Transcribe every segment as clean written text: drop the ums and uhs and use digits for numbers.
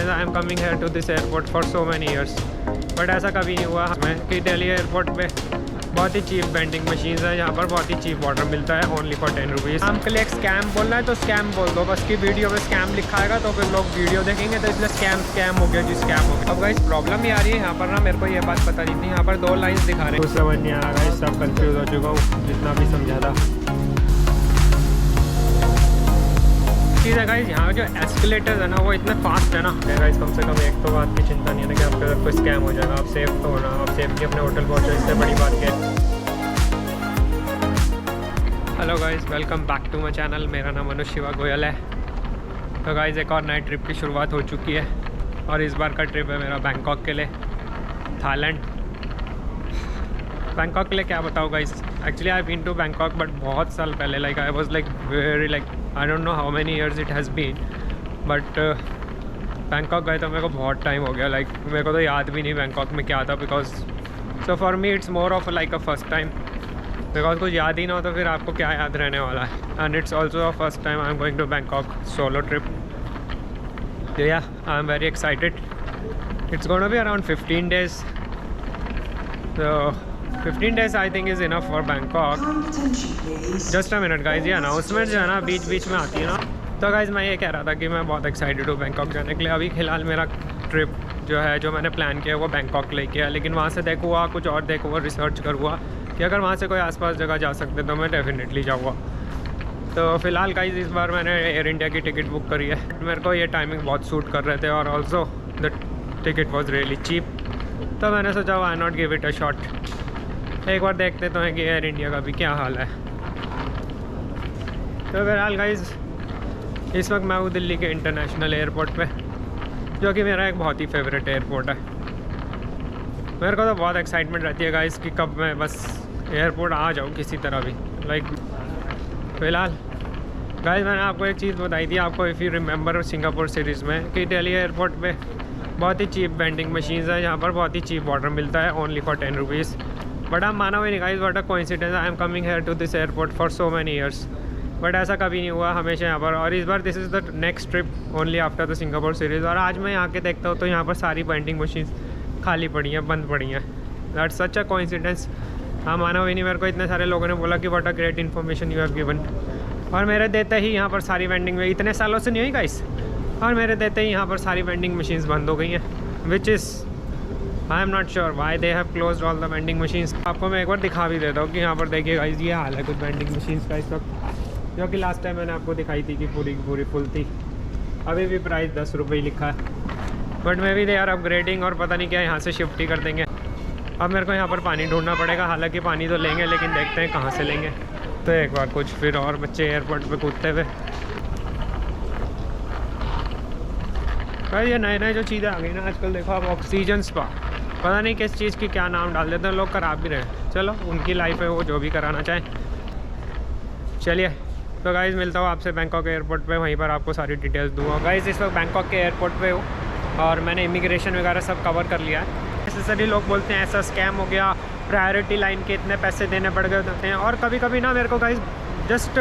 I am coming here to this airport for so many years, but ऐसा कभी नहीं हुआ हमें कि दिल्ली एयरपोर्ट पे बहुत ही चीप वेंडिंग मशीन है जहाँ पर बहुत ही चीप वाटर मिलता है ओनली फॉर 10 रुपीज़। हम के लिए एक स्कैम बोलना है तो स्कैम बोल दो बस, की वीडियो में स्कैम लिखा आएगा तो फिर लोग वीडियो देखेंगे तो इसलिए स्कैम हो गया जी, स्कैम हो गया। अब गाइस प्रॉब्लम ही आ रही है यहाँ पर ना, मेरे को ये बात पता नहीं थी, यहाँ पर 2 लाइन्स दिखा रहे हैं, कुछ समझ नहीं आ रहा गाइस, सब कंफ्यूज हो चुका हूँ जितना भी समझा था। चीज़ है गाइस, यहाँ जो एस्केलेटर्स है ना वो इतने फास्ट है ना गाइस, कम से कम एक तो बात की चिंता नहीं है ना कि आपके अगर कोई स्कैम हो जाएगा, आप सेफ तो होना, आप सेफली अपने होटल पहुँचो, इससे बड़ी बात क्या है। Hello guys, welcome back to my channel, मेरा नाम अनुज शिवा गोयल है। तो गाइस एक और नए ट्रिप की शुरुआत हो चुकी है और इस बार का ट्रिप है मेरा बैंकॉक के लिए, थाईलैंड। बैंकॉक के लिए क्या बताऊँ guys, actually I been to Bangkok but बहुत साल पहले, like I was like very like I don't know how many years it has been, but Bangkok गए तो मेरे को बहुत टाइम हो गया, लाइक मेरे को तो याद भी नहीं बैंकॉक में क्या था, because so for me it's more of like a first time, because कुछ याद ही ना हो तो फिर आपको क्या याद रहने वाला है। And it's also a first time I am going to Bangkok solo trip. Yeah I am very excited, it's gonna be around 15 days, so 15 days I think is enough for Bangkok. Just a minute guys, ये announcement जो है ना बीच बीच में आती है ना, तो guys मैं ये कह रहा था कि मैं बहुत एक्साइटेड हूँ बैंकॉक जाने के लिए। अभी फ़िलहाल मेरा ट्रिप जो है, जो मैंने प्लान किया वो बैंकॉक लेके है, लेकिन वहाँ से देखूँगा कुछ और, देखूँगा रिसर्च करूँगा कि अगर वहाँ से कोई आसपास जगह जा सकते तो मैं डेफिनेटली जाऊँगा। तो फ़िलहाल गाइज इस बार मैंने एयर इंडिया की टिकट बुक करी है, मेरे को ये टाइमिंग बहुत सूट कर रहे थे और also the ticket was really cheap, तो मैंने सोचा why not give it a shot, एक बार देखते तो हैं कि एयर इंडिया का भी क्या हाल है। तो फिलहाल गाइज इस वक्त मैं हूँ दिल्ली के इंटरनेशनल एयरपोर्ट पे, जो कि मेरा एक बहुत ही फेवरेट एयरपोर्ट है। मेरे को तो बहुत एक्साइटमेंट रहती है गाइस कि कब मैं बस एयरपोर्ट आ जाऊँ किसी तरह भी, लाइक फ़िलहाल गाइस मैंने आपको एक चीज़ बताई थी आपको, if you remember Singapore series में, कि दिल्ली एयरपोर्ट पे बहुत ही चीप वेंडिंग मशीन्स है जहाँ पर बहुत ही चीप वाटर मिलता है ओनली फॉर 10 रुपीज़। बट आप मानो भी नहीं guys, what a coincidence, I am coming here to this airport for so many years, but ऐसा कभी नहीं हुआ हमेशा यहाँ पर, और इस बार this is the next trip only after the Singapore series. और आज मैं यहाँ के देखता हूँ तो यहाँ पर सारी वेंडिंग मशीन्स खाली पड़ी हैं, बंद पड़ी हैं। That's such a coincidence. हाँ मानो भी नहीं, मेरे को इतने सारे लोगों ने बोला कि what a great information you have given, और मेरे देते ही यहाँ पर सारी वेंडिंग में, इतने सालों से नहीं हुई गाइस, और मेरे देते ही यहाँ पर सारी वेंडिंग मशीन्स बंद हो गई हैं, which is I am not sure why they have closed all the vending machines. आपको मैं एक बार दिखा भी देता हूँ कि यहाँ पर देखिए गाइस, ये हाल है कुछ वेंडिंग मशीन्स का इस वक्त, जो कि लास्ट टाइम मैंने आपको दिखाई थी कि पूरी की पूरी फुल थी। अभी भी प्राइस 10 रुपये ही लिखा है, but maybe they are upgrading और पता नहीं क्या यहाँ से शिफ्ट ही कर देंगे। अब मेरे को यहाँ पर पानी ढूंढना पड़ेगा, हालांकि पानी तो लेंगे लेकिन देखते हैं कहाँ से लेंगे। तो एक बार कुछ फिर और बच्चे एयरपोर्ट पे कूदते हुए, भाई ये नए नए जो चीज़ें आ गई ना आजकल, देखो आप ऑक्सीजन स्पा, पता नहीं किस चीज़ की क्या नाम डाल देते हैं लोग, खराब भी रहे, चलो उनकी लाइफ है, वो जो भी कराना चाहें। चलिए तो गाइज़ मिलता हूँ आपसे बैंकॉक एयरपोर्ट पे, वहीं पर आपको सारी डिटेल्स दूँगा। गाइज़ इस वक्त बैंकॉक के एयरपोर्ट पे हूँ और मैंने इमिग्रेशन वगैरह सब कवर कर लिया है। नेसेसरी लोग बोलते हैं ऐसा स्कैम हो गया, प्रायोरिटी लाइन के इतने पैसे देने पड़ गए होते हैं, और कभी कभी ना मेरे को गाइज़ जस्ट,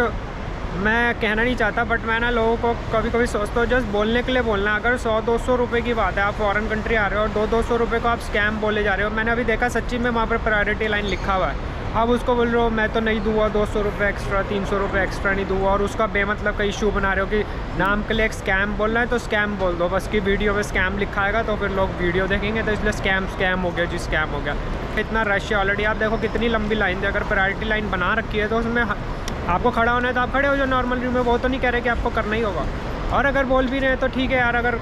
मैं कहना नहीं चाहता बट मैं ना लोगों को कभी कभी सोचता हूँ जस्ट बोलने के लिए बोलना। अगर 100-200 रुपये की बात है, आप फॉरेन कंट्री आ रहे हो और 200-200 रुपये को आप स्कैम बोले जा रहे हो। मैंने अभी देखा सच्ची में वहाँ पर प्रायोरिटी लाइन लिखा हुआ है, आप उसको बोल रहे हो मैं तो नहीं दूंगा 200 रुपये एक्स्ट्रा, 300 रुपये एक्स्ट्रा नहीं दूंगा, और उसका बेमतलब का इशू बना रहे हो कि नाम के लिए एक स्कैम बोलना है तो स्कैम बोल दो बस, की वीडियो में स्कैम लिखा आएगा तो फिर लोग वीडियो देखेंगे तो इसलिए स्कैम हो गया जी, स्कैम हो गया। इतना रश है ऑलरेडी, आप देखो कितनी लंबी लाइन थी। अगर प्रायोरिटी लाइन बना रखी है तो उसमें आपको खड़ा होना है तो आप खड़े हो जो नॉर्मल व्यू में, वो तो नहीं कह रहे कि आपको करना ही होगा। और अगर बोल भी रहे हैं तो ठीक है यार, अगर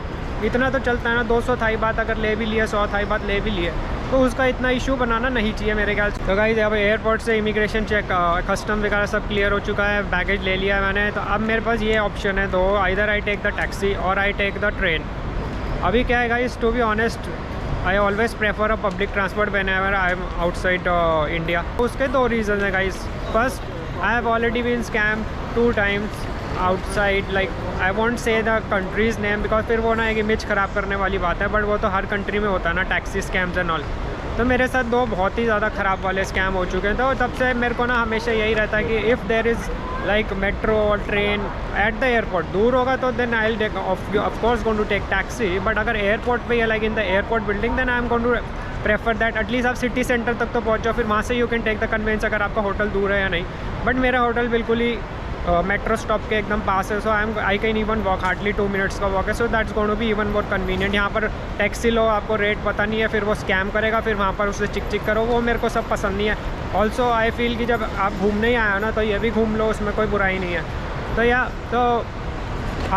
इतना तो चलता है ना, 200 थाई बात अगर ले भी लिए, 100 थाई बात ले भी लिए, तो उसका इतना इशू बनाना नहीं चाहिए मेरे ख्याल से। तो गाइस अब एयरपोर्ट से इमिग्रेशन चेक, कस्टम वगैरह सब क्लियर हो चुका है, बैगेज ले लिया है मैंने, तो अब मेरे पास ये ऑप्शन है दो, either I take the taxi और आई टेक द ट्रेन। अभी क्या है guys, to be honest I always prefer a public transport whenever I am outside India. उसके 2 रीज़न है guys. First, I have already been scam 2 times outside, like I won't say the country's name because फिर वो ना एक image ख़राब करने वाली बात है, बट वो तो हर कंट्री में होता है ना, टैक्सी स्कैम्स एंड ऑल। तो मेरे साथ 2 बहुत ही ज़्यादा ख़राब वाले स्कैम हो चुके हैं। तो तब से मेरे को ना हमेशा यही रहता है कि if there is like metro और ट्रेन एट द एयरपोर्ट, दूर होगा तो then I will of course going to take taxi. But अगर एयरपोर्ट पे या like in the airport building, then I am going to prefer that at least आप city centre तक तो पहुँचो, फिर वहाँ से you can take the conveyance अगर आपका होटल दूर है या नहीं। बट मेरा होटल बिल्कुल ही मेट्रो स्टॉप के एकदम पास है, so I can even walk, hardly 2 minutes का वॉक है, so that's going to be even more convenient. यहाँ पर टैक्सी लो, आपको रेट पता नहीं है, फिर वो स्कैम करेगा, फिर वहाँ पर उससे चिक करो, वो मेरे को सब पसंद नहीं है। ऑल्सो आई फील कि जब आप घूमने ही आए हो ना, तो ये भी घूम लो, उसमें कोई बुराई नहीं है। तो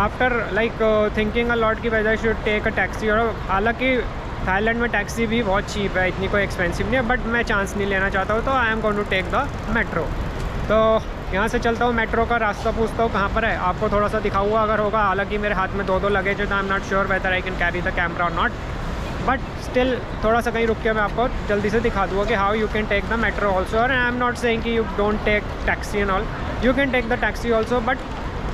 after like thinking a lot की वजह शुड टेक अ टैक्सी। और हालांकि थाईलैंड में टैक्सी भी बहुत चीप है, इतनी कोई एक्सपेंसिव नहीं है, बट मैं चांस नहीं लेना चाहता हूँ, तो I am going to take the metro. तो यहाँ से चलता हूँ, मेट्रो का रास्ता पूछता हूँ कहाँ पर है, आपको थोड़ा सा दिखाऊंगा अगर होगा। हालांकि मेरे हाथ में 2 लगेज है, तो I am not sure whether I can carry the camera और नॉट, बट स्टिल थोड़ा सा कहीं रुक के मैं आपको जल्दी से दिखा दूँगा कि how you can take the metro also. और आई एम नॉट सेइंग कि you don't take taxi and all, you can take the taxi also, but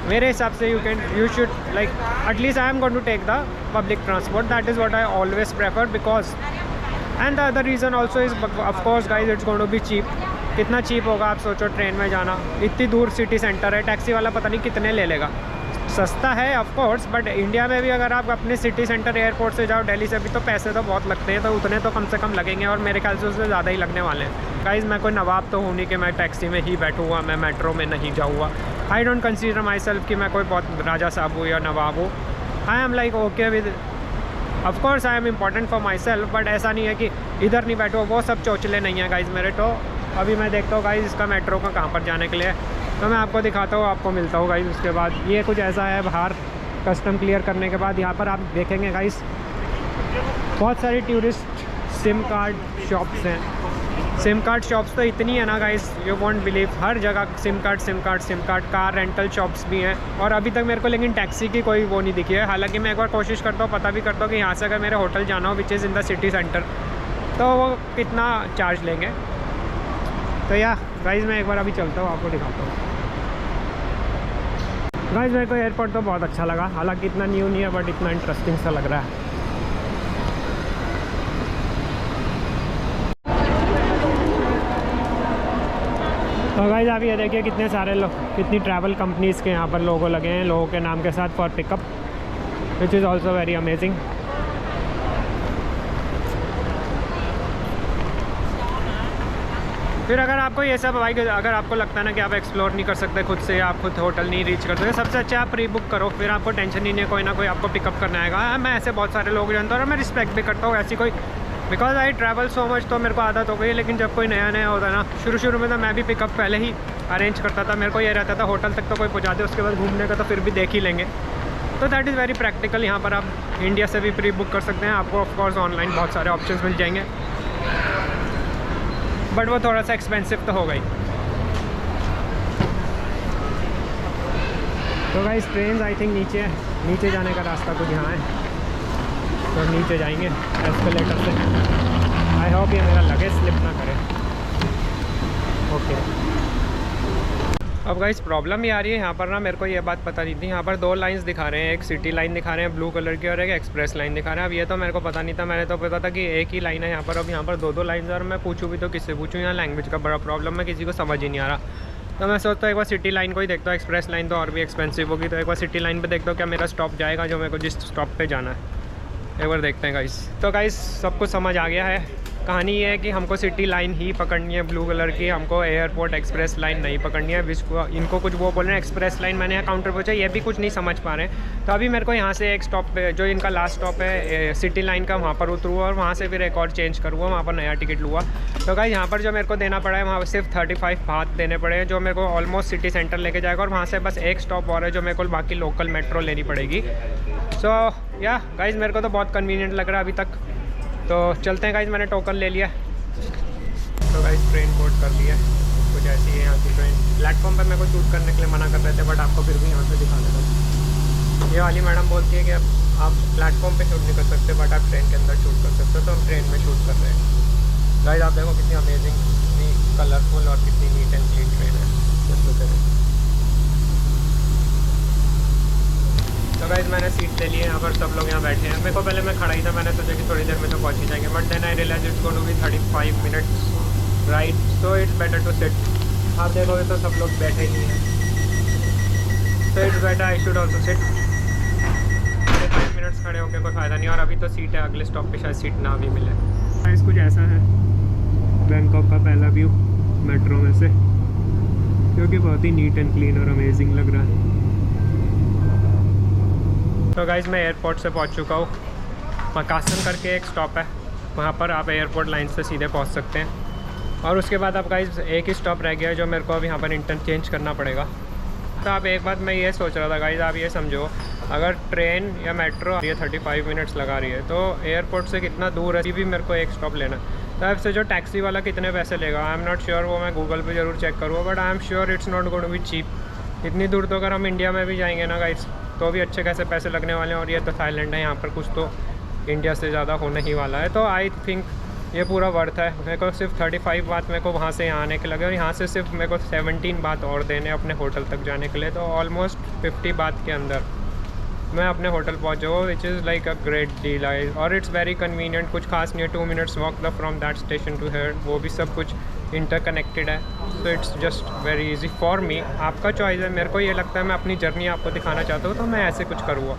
मेरे हिसाब से you should like at least I am going to take the public transport, that is what I always prefer because and the other reason also is of course guys it's going to be cheap. कितना cheap होगा आप सोचो, train में जाना, इतनी दूर city centre है, taxi वाला पता नहीं कितने ले लेगा। सस्ता है ऑफ कोर्स, बट इंडिया में भी अगर आप अपने सिटी सेंटर एयरपोर्ट से जाओ दिल्ली से भी, तो पैसे तो बहुत लगते हैं, तो उतने तो कम से कम लगेंगे, और मेरे ख्याल से उससे ज़्यादा ही लगने वाले हैं। गाइज़ मैं कोई नवाब तो हूँ नहीं कि मैं टैक्सी में ही बैठूँगा, मैं मेट्रो में नहीं जाऊँगा। I don't consider my self कि मैं कोई बहुत राजा साहब हूँ या नवाब हूँ। I am like okay with, of course I am important for my self, but ऐसा नहीं है कि इधर नहीं बैठो, वो सब चौचले नहीं है गाइज़ मेरे। तो अभी मैं देखता हूँ गाइज़ इसका मेट्रो का कहाँ पर जाने के लिए, तो मैं आपको दिखाता हूँ, आपको मिलता हूँ गाइज़ उसके बाद। ये कुछ ऐसा है बाहर, कस्टम क्लियर करने के बाद यहाँ पर आप देखेंगे गाइज़ बहुत सारी टूरिस्ट सिम कार्ड शॉप्स हैं। सिम कार्ड शॉप्स तो इतनी है ना गाइज़, यू वॉन्ट बिलीव, हर जगह SIM card, car rental shops भी हैं। और अभी तक मेरे को लेकिन टैक्सी की कोई वो नहीं दिखी है। हालांकि मैं एक बार कोशिश करता हूँ, पता भी करता हूँ कि यहाँ से अगर मेरे होटल जाना हो which is in the city centre, तो वो कितना चार्ज लेंगे। तो या गाइज़ मैं एक बार अभी चलता हूँ, आपको दिखाता हूँ। गाइज़ मेरे को एयरपोर्ट तो बहुत अच्छा लगा, हालांकि इतना न्यू नहीं है, बट इतना इंटरेस्टिंग सा लग रहा है। तो गाइज़ आप ये देखिए कितने सारे लोग, कितनी ट्रैवल कंपनीज़ के यहाँ पर लोगो लगे हैं लोगों के नाम के साथ for pickup, which is also very amazing. फिर अगर आपको ये सब भाई, अगर आपको लगता है ना कि आप एक्सप्लोर नहीं कर सकते खुद से, आप खुद होटल नहीं रीच कर सकते, सबसे अच्छा आप प्री बुक करो, फिर आपको टेंशन ही नहीं है, कोई ना कोई आपको पिकअप करने आएगा। मैं ऐसे बहुत सारे लोग जानता हूँ और मैं रिस्पेक्ट भी करता हूँ ऐसी कोई, because I travel so much, तो मेरे को आदत हो गई। लेकिन जब कोई नया होता है ना, शुरू में तो मैं भी पिकअप पहले ही अरेंज करता था, मेरे को ये रहता था होटल तक तो कोई पहुँचा दे, उसके बाद घूमने का तो फिर भी देख ही लेंगे। तो दैट इज़ वेरी प्रैक्टिकल। यहाँ पर आप इंडिया से भी प्री बुक कर सकते हैं, आपको ऑफकोर्स ऑनलाइन बहुत सारे ऑप्शंस मिल जाएंगे, बट वो थोड़ा सा एक्सपेंसिव तो हो गई। तो गाइस ट्रेन आई थिंक नीचे जाने का रास्ता कुछ यहाँ है, तो नीचे जाएंगे एस्केलेटर से। आई होप ये मेरा लगेज स्लिप ना करे। ओके, अब गाइस प्रॉब्लम ये आ रही है, यहाँ पर ना मेरे को ये बात पता नहीं थी, यहाँ पर 2 लाइंस दिखा रहे हैं, एक सिटी लाइन दिखा रहे हैं ब्लू कलर की और एक एक्सप्रेस लाइन दिखा रहे हैं। अब ये तो मेरे को पता नहीं था, मैंने तो पता था कि एक ही लाइन है यहाँ पर। अब यहाँ पर 2 लाइन है और मैं पूछूँ भी तो किससे पूछूँ, यहाँ लैंग्वेज का बड़ा प्रॉब्लम है, किसी को समझ ही नहीं आ रहा। तो मैं सोचता हूँ एक बार सिटी लाइन को ही देखता हूँ, एक्सप्रेस लाइन तो और भी एक्सपेंसिव होगी, तो एक बार सिटी लाइन पर देखता हूँ क्या मेरा स्टॉप जाएगा जो मेरे को जिस स्टॉप पर जाना है, एक बार देखते हैं गाइस। तो गाइस सब कुछ समझ आ गया है। कहानी ये है कि हमको सिटी लाइन ही पकड़नी है ब्लू कलर की, हमको एयरपोर्ट एक्सप्रेस लाइन नहीं पकड़नी है। इनको कुछ वो बोल रहे हैं एक्सप्रेस लाइन, मैंने काउंटर पूछा, ये भी कुछ नहीं समझ पा रहे हैं। तो अभी मेरे को यहाँ से एक स्टॉप पे, जो इनका लास्ट स्टॉप है सिटी लाइन का, वहाँ पर उतरूँगा और वहाँ से फिर एक और चेंज करूँगा, वहाँ पर नया टिकट लूँगा। तो गाइस यहाँ पर जो मेरे को देना पड़ा है, वहाँ सिर्फ 35 बात देने पड़े हैं, जो मेरे को ऑलमोस्ट सिटी सेंटर लेके जाएगा। और वहाँ से बस एक स्टॉप और है जो मेरे को बाकी लोकल मेट्रो लेनी पड़ेगी। सो या गाइस मेरे को तो बहुत कन्वीनियंट लग रहा है अभी तक। तो चलते हैं गाइस, मैंने टोकन ले लिया। तो गाइस ट्रेन बोर्ड कर लिया है, कुछ ऐसी है यहाँ की ट्रेन। प्लेटफॉर्म पर मेरे को शूट करने के लिए मना कर रहे थे, बट आपको फिर भी यहाँ से दिखा देता हूँ। ये वाली मैडम बोलती है कि अब आप प्लेटफॉर्म पे शूट नहीं कर सकते, बट आप ट्रेन के अंदर शूट कर सकते हो, तो हम ट्रेन में शूट कर रहे हैं। गाइस आप देखो कितनी अमेजिंग, कितनी कलरफुल और कितनी नीट एंड क्लीन ट्रेन है। तो गाइस मैंने सीट ले ली है, यहाँ पर सब लोग यहाँ बैठे हैं। मेरे को पहले मैं खड़ा ही था, मैंने सोचा कि थोड़ी देर में तो पहुँच ही जाएंगे, but then I realise it's going to be 35 minutes right, so it's better to sit. आप देखोगे तो सब लोग बैठे ही हैं, so it's better I should also sit. 5 minutes खड़े होकर कोई फ़ायदा नहीं, और अभी तो सीट है, अगले स्टॉप पे शायद सीट ना भी मिले। गाइस कुछ ऐसा है बैंकॉक का पहला व्यू मेट्रो में से, क्योंकि बहुत ही नीट एंड क्लीन और अमेजिंग लग रहा है। तो गाइस मैं एयरपोर्ट से पहुंच चुका हूँ। मकासन करके एक स्टॉप है, वहाँ पर आप एयरपोर्ट लाइन से सीधे पहुँच सकते हैं। और उसके बाद आप गाइस एक ही स्टॉप रह गया है जो मेरे को अब यहाँ पर इंटरचेंज करना पड़ेगा। तो आप एक बात मैं ये सोच रहा था गाइस, आप ये समझो अगर ट्रेन या मेट्रो ये 35 मिनट्स लगा रही है तो एयरपोर्ट से कितना दूर है, भी मेरे को एक स्टॉप लेना है। तो आपसे जो टैक्सी वाला कितने पैसे लेगा आई एम नॉट श्योर, वो मैं गूगल पे ज़रूर चेक करूँगा, but I am sure it's not going to be cheap. इतनी दूर तो अगर हम इंडिया में भी जाएंगे ना गाइस तो भी अच्छे खासे पैसे लगने वाले हैं, और ये तो थाईलैंड है, यहाँ पर कुछ तो इंडिया से ज़्यादा होने ही वाला है। तो आई थिंक ये पूरा वर्थ है। मेरे को सिर्फ 35 बात मेरे को वहाँ से यहाँ आने के लगे, और यहाँ से सिर्फ मेरे को 17 बात और देने अपने होटल तक जाने के लिए। तो ऑलमोस्ट 50 बात के अंदर मैं अपने होटल पहुँच जाऊँ, which is like a great deal I, और इट्स वेरी कन्वीनियंट। कुछ खास नहीं है, 2 minutes walk the from that station to here, वो भी सब कुछ इंटरकनेक्टेड है। तो it's just very easy for me. आपका चॉइस है, मेरे को ये लगता है मैं अपनी जर्नी आपको दिखाना चाहता हूँ तो मैं ऐसे कुछ करूँगा।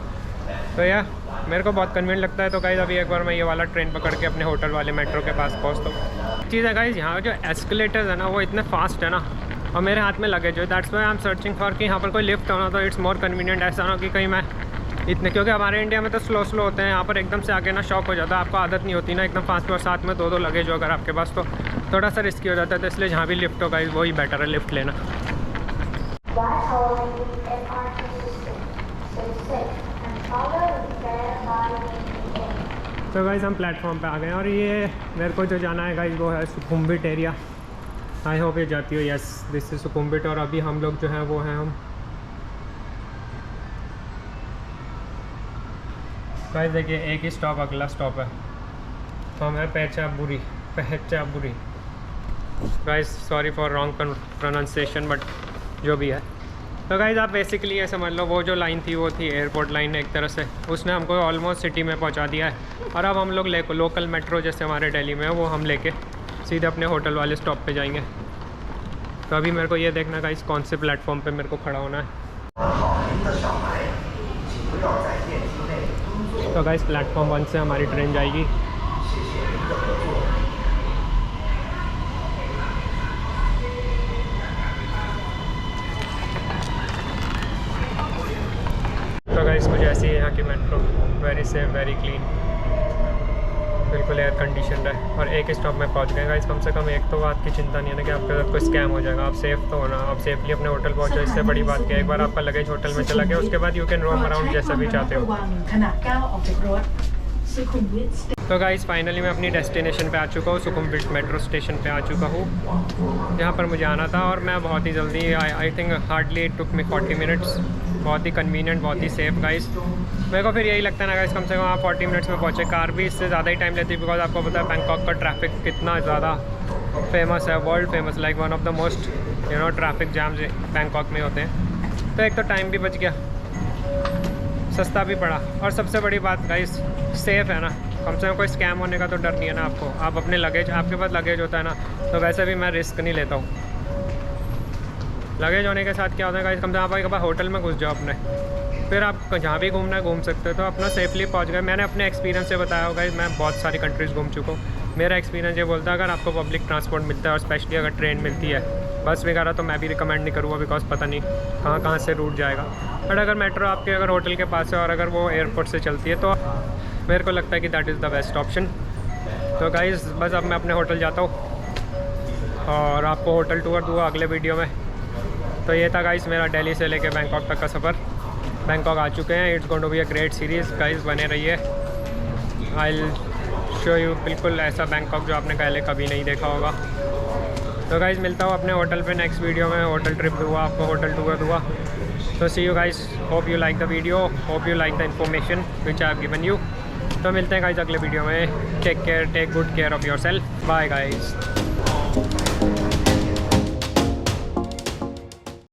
तो या मेरे को बहुत कन्वीनियंट लगता है। तो गाइज़ अभी एक बार मैं ये वाला ट्रेन पकड़ के अपने होटल वाले मेट्रो के पास पहुँचता हूँ। चीज़ है गाइज़, यहाँ जो एस्केलेटर्स है ना वो इतने फास्ट है ना, और मेरे हाथ में लगेज है, that's why I am searching for कि यहाँ पर कोई लिफ्ट होना तो इट्स मोर कन्वीनियंट। ऐसा ना कि कहीं मैं इतने, क्योंकि हमारे इंडिया में तो स्लो होते हैं, यहाँ पर एकदम से आके ना शॉक हो जाता है, आपको आदत नहीं होती ना एकदम फास्ट, और साथ में 2 लगेज हो अगर आपके पास तो थोड़ा सा रिस्की हो जाता है। तो इसलिए जहाँ भी लिफ्ट होगा वही बेटर है लिफ्ट लेना। तो गाइस हम प्लेटफॉर्म पे आ गए, और ये मेरे को जो जाना है गाइस वो है सुखुम्बिट एरिया। आई होप ये जाती हो, यस दिस इज सुखुम्बिट। और अभी हम लोग जो है वो हैं हम गाइस देखिए एक ही स्टॉप, अगला स्टॉप है तो हम है Phetchaburi guys, sorry for wrong pronunciation, but जो भी है। तो गाइस आप बेसिकली ये समझ लो वो जो लाइन थी वो थी एयरपोर्ट लाइन एक तरह से, उसने हमको ऑलमोस्ट सिटी में पहुंचा दिया है। और अब हम लोग लोकल मेट्रो जैसे हमारे दिल्ली में है वो हम लेके सीधे अपने होटल वाले स्टॉप पे जाएंगे। तो अभी मेरे को ये देखना गाइस कौन से प्लेटफॉर्म पे मेरे को खड़ा होना है। तो गाइस प्लेटफॉर्म 1 से हमारी ट्रेन जाएगी। तो गाइस कुछ ऐसी है यहाँ की metro, very safe, very clean, बिल्कुल एयर कंडीशन है। और एक स्टॉप में पहुँच गए गाइस। कम से कम एक तो बात की चिंता नहीं है ना कि आपके साथ कोई स्कैम हो जाएगा, आप सेफ तो होना, आप सेफली अपने होटल पहुँचो, इससे बड़ी बात क्या है। एक बार आपका लगेज होटल में चला गया उसके बाद यू कैन रोम अराउंड जैसा भी चाहते हो। तो गाइस फाइनली मैं अपनी डेस्टिनेशन पे आ चुका हूँ, सुखुम्बिट मेट्रो स्टेशन पे आ चुका हूँ जहाँ पर मुझे आना था। और मैं बहुत ही जल्दी, I think hardly it took me 40 minutes. बहुत ही कन्वीनियंट, बहुत ही सेफ गाइस। मेरे को फिर यही लगता है ना गाइस, कम से कम आप 40 मिनट्स में पहुँचे। कार भी इससे ज़्यादा ही टाइम लेती है, बिकॉज आपको पता है बैंकॉक का ट्रैफिक कितना ज़्यादा फेमस है, world famous, like one of the most traffic jams Bangkok में होते हैं। तो एक तो टाइम भी बच गया, सस्ता भी पड़ा, और सबसे बड़ी बात गाइस सेफ़ है ना। कम से कम कोई स्कैम होने का तो डर नहीं है ना आपको। आप अपने लगेज, आपके पास लगेज होता है ना, तो वैसे भी मैं रिस्क नहीं लेता हूँ। लगेज होने के साथ क्या होता है गाइस, कम से कम आप एक बार होटल में घुस जाओ अपने, फिर आप जहाँ भी घूमना है घूम सकते हो। तो अपना सेफली पहुँच गए। मैंने अपने एक्सपीरियंस से बताया होगा, मैं बहुत सारी कंट्रीज़ घूम चुका हूँ। मेरा एक्सपीरियंस ये बोलता है अगर आपको पब्लिक ट्रांसपोर्ट मिलता है और स्पेशली अगर ट्रेन मिलती है, बस वगैरह तो मैं भी रिकमेंड नहीं करूँगा, बिकॉज पता नहीं कहाँ से रूट जाएगा। बट अगर मेट्रो आपके अगर होटल के पास है और अगर वो एयरपोर्ट से चलती है तो मेरे को लगता है कि that is the best option. तो गाइज़ बस अब मैं अपने होटल जाता हूँ और आपको होटल टूर दूँगा अगले वीडियो में। तो ये था गाइज़ मेरा दिल्ली से लेके बैंकॉक तक का सफ़र। बैंकॉक आ चुके हैं, it's going to be a great series guys, बने रहिए। आई विल शो यू बिल्कुल ऐसा बैंकॉक जो आपने पहले कभी नहीं देखा होगा। तो गाइज़ मिलता हूँ अपने होटल पे नेक्स्ट वीडियो में, होटल ट्रिप दूँगा आपको, होटल टूर दूँगा। तो see you guys, hope you like the video, hope you like the information which I have given you. तो मिलते हैं गाइज़ अगले वीडियो में। Take care, take good care of yourself, bye guys.